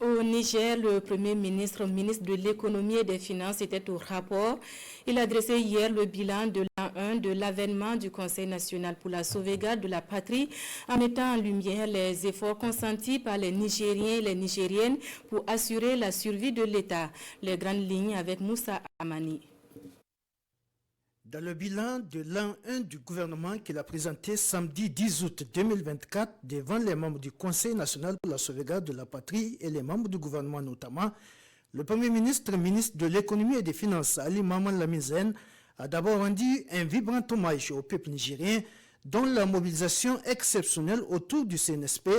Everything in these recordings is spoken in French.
Au Niger, le Premier ministre, ministre de l'économie et des finances était au rapport. Il a dressé hier le bilan de l'an 1 de l'avènement du Conseil national pour la sauvegarde de la patrie en mettant en lumière les efforts consentis par les Nigériens et les Nigériennes pour assurer la survie de l'État. Les grandes lignes avec Moussa Amani. Dans le bilan de l'an 1 du gouvernement qu'il a présenté samedi 10 août 2024 devant les membres du Conseil national pour la sauvegarde de la patrie et les membres du gouvernement notamment, le Premier ministre, ministre de l'économie et des finances, Ali Maman Lamine, a d'abord rendu un vibrant hommage au peuple nigérien dont la mobilisation exceptionnelle autour du CNSP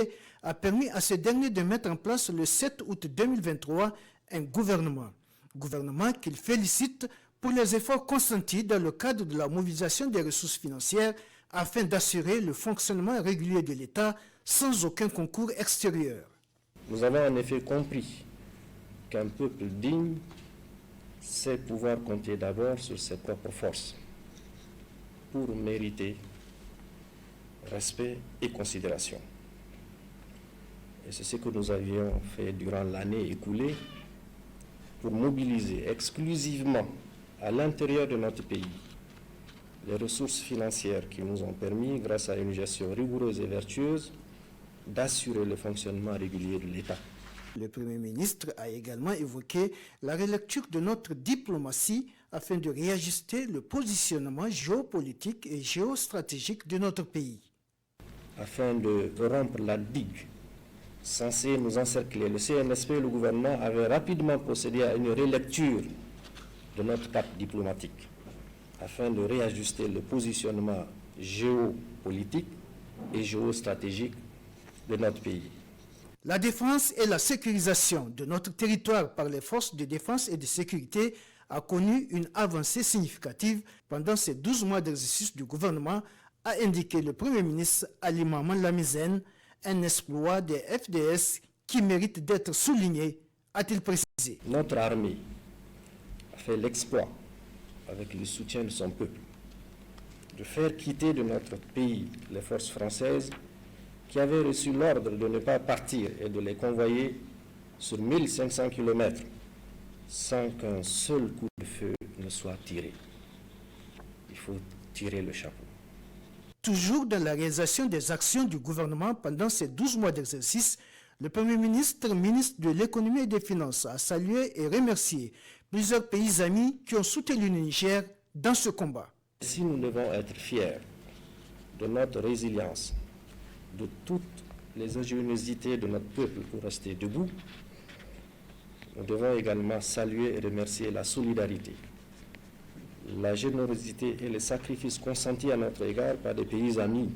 a permis à ce dernier de mettre en place le 7 août 2023 un gouvernement qu'il félicite pour les efforts consentis dans le cadre de la mobilisation des ressources financières afin d'assurer le fonctionnement régulier de l'État sans aucun concours extérieur. Nous avons en effet compris qu'un peuple digne sait pouvoir compter d'abord sur ses propres forces pour mériter respect et considération. Et c'est ce que nous avions fait durant l'année écoulée pour mobiliser exclusivement à l'intérieur de notre pays les ressources financières qui nous ont permis, grâce à une gestion rigoureuse et vertueuse, d'assurer le fonctionnement régulier de l'État. Le Premier ministre a également évoqué la relecture de notre diplomatie afin de réajuster le positionnement géopolitique et géostratégique de notre pays. Afin de rompre la digue censée nous encercler, le CNSP et le gouvernement avaient rapidement procédé à une relecture de notre cap diplomatique afin de réajuster le positionnement géopolitique et géostratégique de notre pays. La défense et la sécurisation de notre territoire par les forces de défense et de sécurité a connu une avancée significative pendant ces 12 mois d'exercice du gouvernement, a indiqué le Premier ministre Ali Maman Lamine, un exploit des FDS qui mérite d'être souligné, a-t-il précisé. Notre armée a fait l'exploit, avec le soutien de son peuple, de faire quitter de notre pays les forces françaises qui avaient reçu l'ordre de ne pas partir et de les convoyer sur 1500 km sans qu'un seul coup de feu ne soit tiré. Il faut tirer le chapeau. Toujours dans la réalisation des actions du gouvernement pendant ces 12 mois d'exercice, le Premier ministre, ministre de l'économie et des finances, a salué et remercié plusieurs pays amis qui ont soutenu le Niger dans ce combat. Si nous devons être fiers de notre résilience, de toutes les ingéniosités de notre peuple pour rester debout, nous devons également saluer et remercier la solidarité, la générosité et les sacrifices consentis à notre égard par des pays amis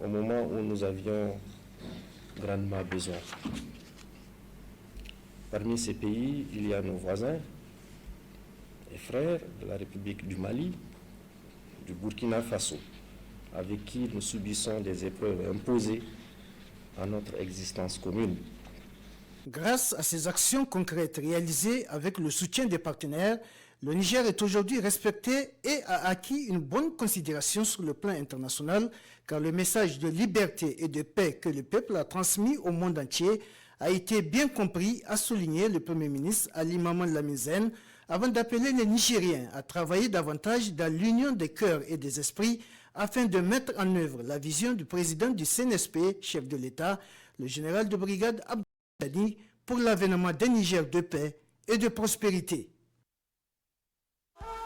au moment où nous avions grandement besoin. Parmi ces pays, il y a nos voisins et frères de la République du Mali, du Burkina Faso, avec qui nous subissons des épreuves imposées à notre existence commune. Grâce à ces actions concrètes réalisées avec le soutien des partenaires, le Niger est aujourd'hui respecté et a acquis une bonne considération sur le plan international, car le message de liberté et de paix que le peuple a transmis au monde entier a été bien compris, a souligné le Premier ministre Ali Maman Lamine, avant d'appeler les Nigériens à travailler davantage dans l'union des cœurs et des esprits afin de mettre en œuvre la vision du président du CNSP, chef de l'État, le général de brigade Abdou Dani, pour l'avènement d'un Niger de paix et de prospérité.